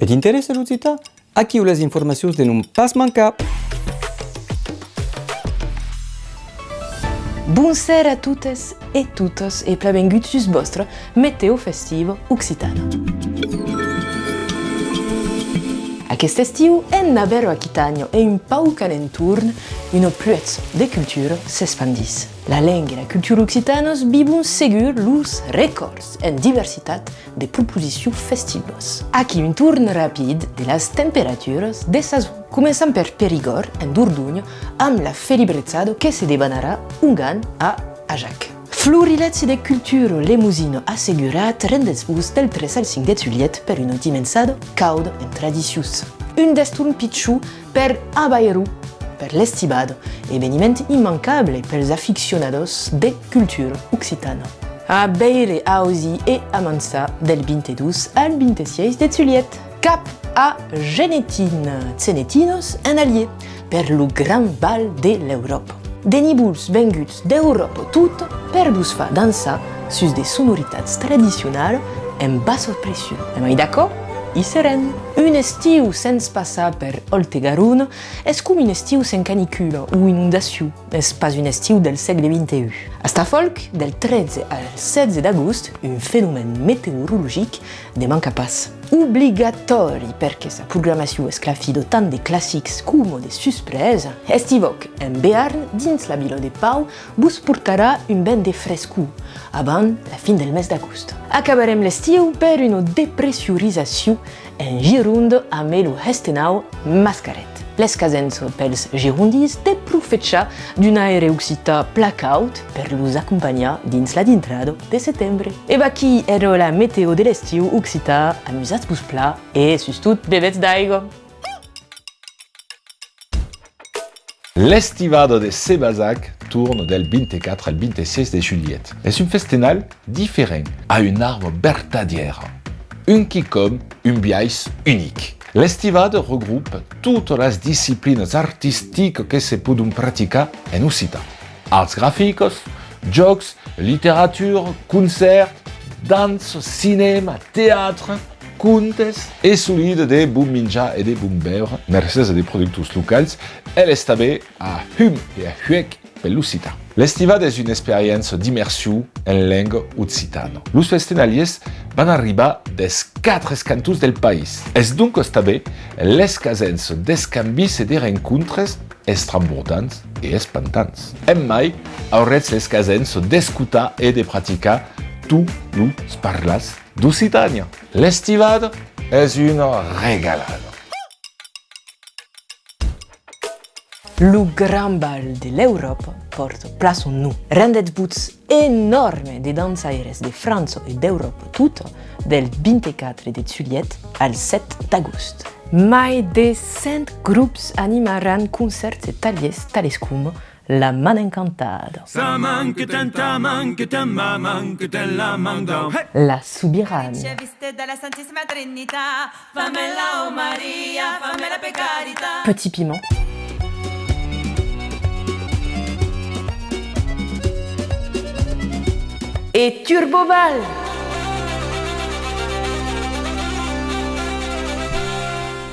Et t'intéressa l'occità? Aquí les informacions de non pas mancar. Buonasera a tuttes e tutos e benvinguts sus vostre Meteo Festivo Occitano. Aquest estiu en Navero Aquitano e un paucan entorn una pluetzo de cultura s'espandís. La lengua e la cultura occitanos bibun segur los records en diversitat de proposicions festivos. Aquí un tourne rapide de las temperaturas de saison, començant per Périgord en Dordogne amb la felibrezado que se debanarà un gan a Ajac. Florilets de cultura lemusino assegurat rendez-vos del 3 al 5 de juliet per un dimensado caudo en tradicius. Un desturn pitxu per Abairu, per l'estivado, eveniment immancable pels aficionados de cultura occitana. A beire ausi e a mansa del 22 al 26 de juliet. Cap a Genetin, Zenetinos en allier, per lo gran bal de l'Europa. Denibuls benguts d'Europa tutto per vos fa dansar sus de sonoritats tradicionals en basso pressió. Mai d'accord? I seren. Un estiu sense passar per Oltegaruno és com un estiu sen canicula o inundació. És pas un estiu del segle XXI. Hasta folk, del 13 al 16 d'agost, un fenomen meteorològic de manca pas. Obligatori perché sa programmació esclafido tant de clàssics com de sorpresa, estivok en Bearn dins la vila de Pau vos portarà un vent de frescor abans la fin del mes d'agost. Acabarem l'estiu per una depressurització en Gironde amb el Hestenau Mascaret. Les casens pels girondis de profetjar d'un aire occità placaut per los acompanyar dins la dintrada de setembre. E aquí era la meteo de l'estiu occità, amusats-vos pla e, sus tot, bevets d'aigua. L'estivado de Sébazac tourne del 24 al 26 de juillet. Es un festival diferent, a un arbre vertadière. Un qui comme un biais unique. L'estivado regroupe toutes les disciplines artistiques que se poden praticar en Occità. Arts graphiques, jocs, littérature, concerts, danse, cinéma, théâtre, contes et solide de bon menjar et de bon beure, mercès a des productors locals, elle est també a Hum et a Huec per l'Occità. L'estivado és una experiència d'immersió en lengua occitana. Los festivaliers van arribar des 4 cantons del país. És donc també les casens d'escanvis i de rencontres estrambordants i espantants. En mai, haurets les casens d'escoltar i de praticar tots los parlats d'Occitània. L'estivado és una regalada. Lo gran bal de l'Europa porta pla son nom. Rendez-vous enorme de dansaires de França e d'Europa tutta del 24 de juillet al 7 d'agost. Mai de 100 grups animaran concerts e tallers tales com La Man Encantada, La Subirania, Petit Piment, et Turbobal.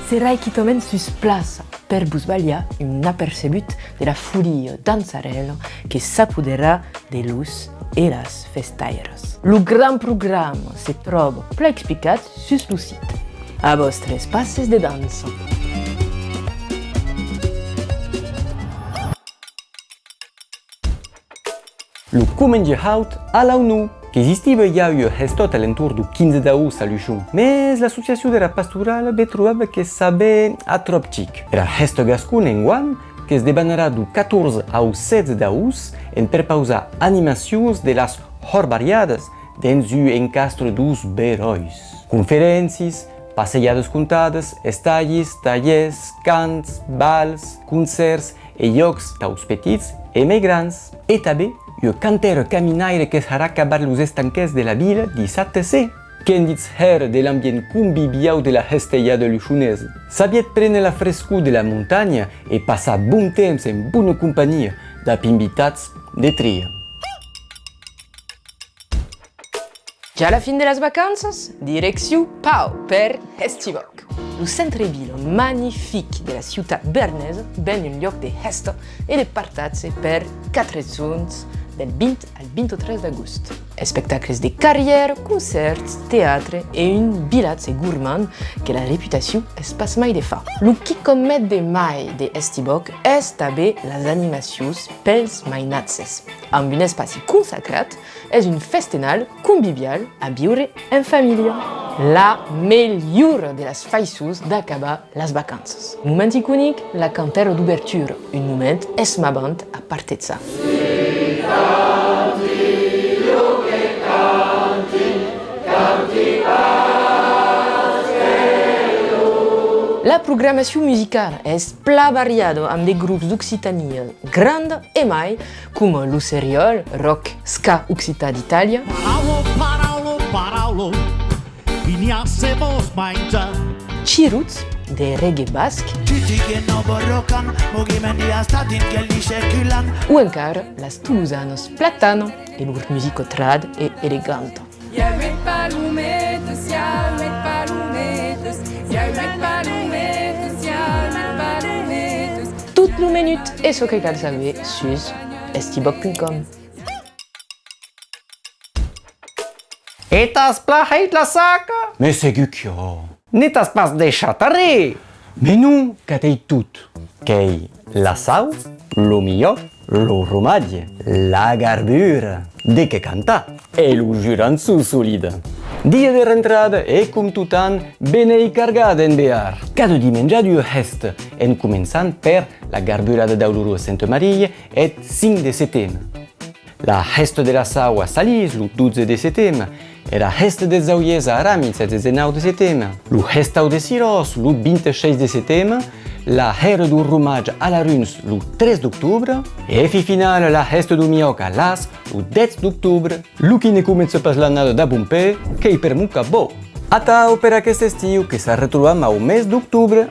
Serai qui tomen sus plaça per vos ballar un apercebut de la folia danzarella que s'apoderà de los e las festaires. Lo gran programa se troba pla explicat sus lo sit. A vostres passes de dansa. Lo comendia haut a la ONU, que esistiva ja ua hestot a l'entorn du 15 d'agost a Luchon. Mais l'associació de la pastorala betroava que sabe a trop chic. Era hesto gascun enguan, que es debanarà du 14 au 16 d'agost en perpausar animacions de las horbariadas dins u encastre dus berois. Conferències, passejades contades, estallis, tallers, cants, bals, concerts e llocs taus petits e mai grans. E també ua cantera caminaire que farà acabar los estanquets de la vila dissabte C. Qu'en dits her de l'ambient convivial de la Hestellada luchonesa. Sabiet prendre la frescor de la muntanya e passar bon temps en bona companyia d'ap invitats de tria. Già alla fin de las vacanzas, direcció Pau per Estiboc. Lo centre-ville magnific de la ciutat bernesa ben un lloc de festa e de partatge per 4 giorns del 20 al 23 d'agost. Spectacles de carrière, concerts, teatre e un vilatge gourmand que la reputació es pas mai de fa. Lo qui comet de mai de Estiboc és també les animacions pels mainatges. Amb un espai consacrat, és un festival convivial a viure en família. La millor de les faixos d'acabar les vacances. Moment icònic, la cantera d'obertura, un moment esmabant a partejar. La programació musical és pla variada amb de grups d'Occitania grans e mai, com l'Usseriol, rock ska occità d'Itàlia, Chiruts, de reggae basc, o encara les toulousanes Platano e lor musico trad e elegante. Tot lo menut e so que cal saber sus estiboc.com. Et t'as plahit la saca? Mais c'est guccio. Ne t'as pas deixataré? Mais non, catei tout. Qu'ei la sau, lo millor, lo romadie, la garbura, de que canta e lo giuranzu solida. Dia de rentrada e com tot an benei cargada en bear. Cada dimengia du est, en començant per la garbura de Dauluro a Santa Maria et 5 de setembre. La gesta de la sau a Salis, lo 12 de setembre, e la gesta de Zauies a Aramitz, el 19 de setembre. Lo gestau de Siros, lo 26 de setembre, la hera du romatge a la Runs, lo 3 d'octubre, e fi final la gesta du mioc a Las, lo 10 d'octubre. Lo qui ne comença pas l'annada da Bompé, che per muca bo. Atau per aquest estiu que s'ha retrobat al mes d'octubre.